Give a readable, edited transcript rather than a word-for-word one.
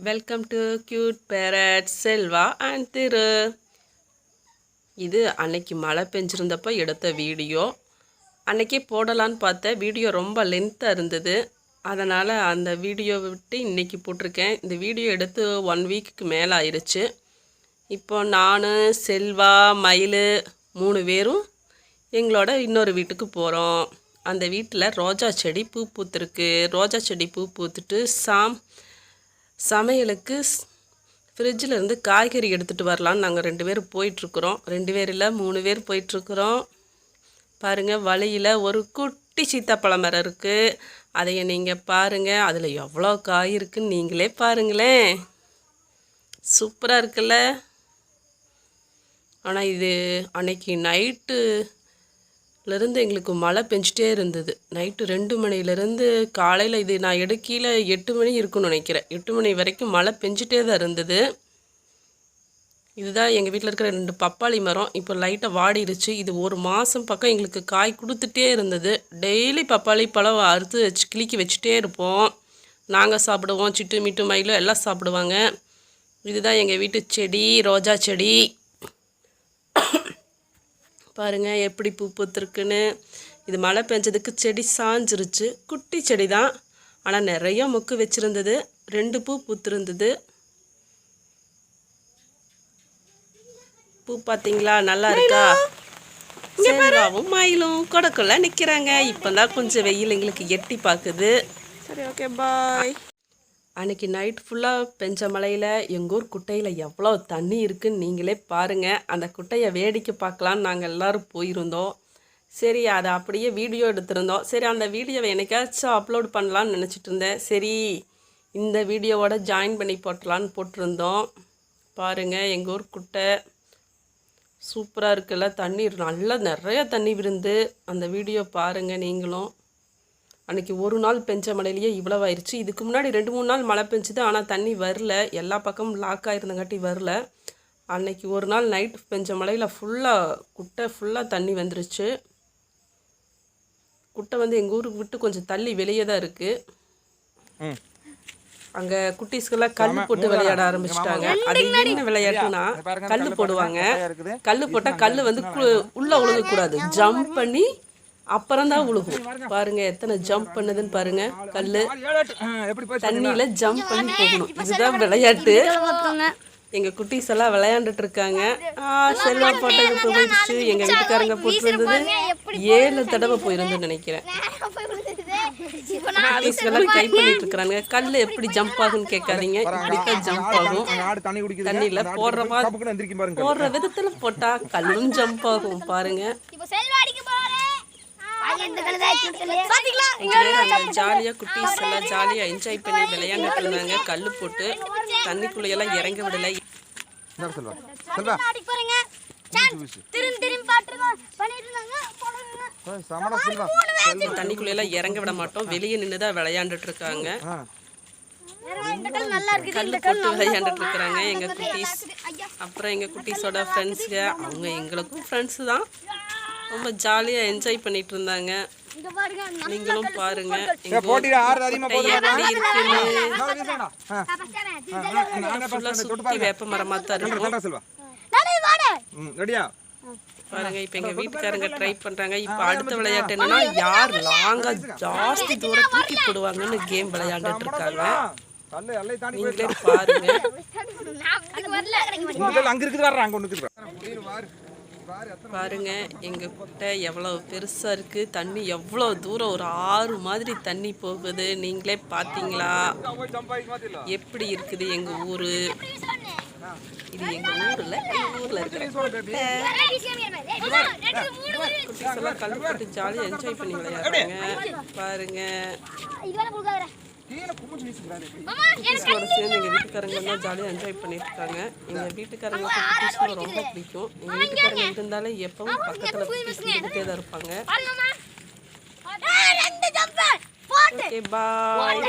Welcome to cute parrot Selva and Thiru. இது அன்னைக்கு மழை பெஞ்சிருந்தப்போ எடுத்த வீடியோ. அன்னைக்கே போடலான்னு பார்த்தேன், வீடியோ ரொம்ப லென்த்தாக இருந்தது. அதனால் அந்த வீடியோ விட்டு இன்றைக்கி போட்டிருக்கேன். இந்த வீடியோ எடுத்து 1 வீக்குக்கு மேலே ஆயிடுச்சு. இப்போ நான், செல்வா, மயில் 3 பேரும் எங்களோட இன்னொரு வீட்டுக்கு போகிறோம். அந்த வீட்டில் ரோஜா செடி பூ பூத்துருக்கு. ரோஜா செடி பூ பூத்துட்டு சமையலுக்கு ஃப்ரிட்ஜில் இருந்து காய்கறி எடுத்துகிட்டு வரலான்னு நாங்கள் 2 பேர் போயிட்டுருக்குறோம். 2 பேர் இல்லை 3 பேர் போயிட்டுருக்குறோம். பாருங்கள், வழியில் ஒரு குட்டி சீத்தாப்பழம் மரம் இருக்குது. அதையை நீங்கள் பாருங்கள், அதில் எவ்வளோ காய் இருக்குன்னு நீங்களே பாருங்களேன். சூப்பராக இருக்குல்ல. ஆனால் இது அன்னைக்கு நைட்டுலேருந்து எங்களுக்கு மழை பெஞ்சிட்டே இருந்தது. நைட்டு 2 மணிலேருந்து காலையில் இது நான் எடுக்கையில் 8 மணி இருக்குன்னு நினைக்கிறேன். 8 மணி வரைக்கும் மழை பெஞ்சிட்டே தான் இருந்தது. இதுதான் எங்கள் வீட்டில் இருக்கிற 2 பப்பாளி மரம். இப்போ லைட்டாக வாடிடுச்சு. இது 1 மாதம் பக்கம் எங்களுக்கு காய் கொடுத்துட்டே இருந்தது. டெய்லி பப்பாளி பழம் அறுத்து கிளிக்கி வச்சுட்டே இருப்போம். நாங்கள் சாப்பிடுவோம், சிட்டு மீட்டு மயிலும் எல்லாம் சாப்பிடுவாங்க. இதுதான் எங்கள் வீட்டு செடி, ரோஜா செடி. பாருங்கள் எப்படி பூ பூத்துருக்குன்னு. இது மழை பெஞ்சதுக்கு செடி சாஞ்சிருச்சு. குட்டி செடி தான், ஆனால் நிறைய மொக்கு வச்சுருந்தது. 2 பூ பூத்துருந்தது. பூ பார்த்தீங்களா, நல்லா இருக்கா? செல்வாவும் மயிலும் கொடக்குள்ள நிற்கிறாங்க. இப்போ தான் கொஞ்சம் வெயில் எங்களுக்கு எட்டி பார்க்குது. சரி, ஓகே, பாய். அன்றைக்கி நைட் ஃபுல்லாக பெஞ்ச மழையில் எங்கள் ஊர் குட்டையில் எவ்வளோ தண்ணி இருக்குதுன்னு நீங்களே பாருங்கள். அந்த குட்டையை வேடிக்கை பார்க்கலான்னு நாங்கள் எல்லோரும் போயிருந்தோம். சரி, அதை அப்படியே வீடியோ எடுத்திருந்தோம். சரி, அந்த வீடியோவை என்னைக்காச்சும் அப்லோட் பண்ணலான்னு நினச்சிட்டு இருந்தேன். சரி, இந்த வீடியோவோட ஜாயின் பண்ணி போட்டலான்னு போட்டிருந்தோம். பாருங்கள், எங்கள் ஊர் குட்டை சூப்பராக இருக்குல்ல. தண்ணி நல்லா நிறைய தண்ணி விருந்து. அந்த வீடியோ பாருங்கள் நீங்களும். அன்றைக்கி ஒரு நாள் பெஞ்ச மழையிலேயே இவ்வளோ ஆயிடுச்சு. இதுக்கு முன்னாடி 2-3 நாள் மழை பெஞ்சுது, ஆனால் தண்ணி வரல. எல்லா பக்கமும் லாக் ஆகிருந்தங்காட்டி வரல. அன்றைக்கி ஒரு நாள் நைட்டு பெஞ்ச மழையில் குட்டை ஃபுல்லாக தண்ணி வந்துருச்சு. குட்டை எங்கள் ஊருக்கு விட்டு கொஞ்சம் தள்ளி வெளியே தான் இருக்குது. அங்கே குட்டீஸ்கெல்லாம் கல் போட்டு விளையாட ஆரம்பிச்சிட்டாங்க. அது என்ன விளையாட்டுனா, கல் போடுவாங்க. கல் போட்டால் கல் உள்ளே உழுகக்கூடாது, ஜம்ப் பண்ணி அப்புறம் தான் உழுகும். பாருங்க எத்தனை ஜம்ப் பண்ணுதுன்னு பாருங்க. கல்லு தண்ணியில ஜம்ப் பண்ணி போகணும். இதுதான் விளையாட்டு. எங்க குட்டீஸ் எல்லாம் விளையாண்டுட்டு இருக்காங்க. செல்வா போட்டது போயிடுச்சு. எங்க வீட்டுக்காரங்க போட்டு இருந்தது 7 தடவை போயிருந்துன்னு நினைக்கிறேன். குட்டீஸ்கெல்லாம் கை பண்ணிட்டு இருக்கிறாங்க. கல்லு எப்படி ஜம்ப் ஆகுன்னு கேட்காதீங்க, இப்படித்தான் ஜம்ப் ஆகும். தண்ணியில போடுற விதத்துல போட்டா கல்லும் ஜம்ப் ஆகும். பாருங்க, ஜாலியாக குட்டீஸ் எல்லாம் ஜாலியாக என்ஜாய் பண்ணி விளையாண்டுட்டு இருந்தாங்க. கல் போட்டு தண்ணிக்குள்ளையெல்லாம் இறங்க விடலை. தண்ணிக்குள்ளையெல்லாம் இறங்க விட மாட்டோம், வெளியே நின்றுதான் விளையாண்டுட்டு இருக்காங்க. கல் போட்டு விளையாண்டுட்டு இருக்கிறாங்க எங்க குட்டீஸ். அப்புறம் எங்க குட்டீஸோட ஃப்ரெண்ட்ஸுங்க, அவங்க எங்களுக்கும் ஃப்ரெண்ட்ஸு தான். ரொம்ப ஜாலியாக என்ஜாய் பண்ணிட்டு இருந்தாங்க. நீங்களும் பாருங்க சுற்றி வேப்ப மரமாக தான் இருக்கும். பாருங்க, இப்போ எங்கள் வீட்டுக்காரங்க ட்ரை பண்ணுறாங்க. இப்போ அடுத்த விளையாட்டு என்னன்னா, யார் லாங்கா ஜாஸ்தி தூரம் தூக்கி போடுவாங்கன்னு கேம் விளையாண்டுட்டு இருக்காங்க. நீங்களே பாருங்க. பாருங்க எங்க குட்டை எவ்வளவு பெருசா இருக்கு. தண்ணி எவ்வளோ தூரம், ஒரு ஆறு மாதிரி தண்ணி போகுது. நீங்களே பார்த்தீங்களா எப்படி இருக்குது எங்க ஊரு. இது எங்க ஊர்ல இருக்கிற குட்டீஸ் எல்லாம் கல் போட்டு ஜாலியாக என்ஜாய் பண்ணி விளையாடுறாங்க. பாருங்க, குட்டீஸோட சேர்ந்து எங்கள் வீட்டுக்காரங்கெல்லாம் ஜாலியாக என்ஜாய் பண்ணிட்டு இருக்காங்க. எங்கள் வீட்டுக்காரங்களுக்கு குட்டீஸ்லாம் ரொம்ப பிடிக்கும். எங்கள் வீட்டுக்காரங்க இருந்தாலே எப்பவும் பக்கத்தில் குட்டீஸ் இருந்துகிட்டே தான் இருப்பாங்க. ஓகே, பாய்.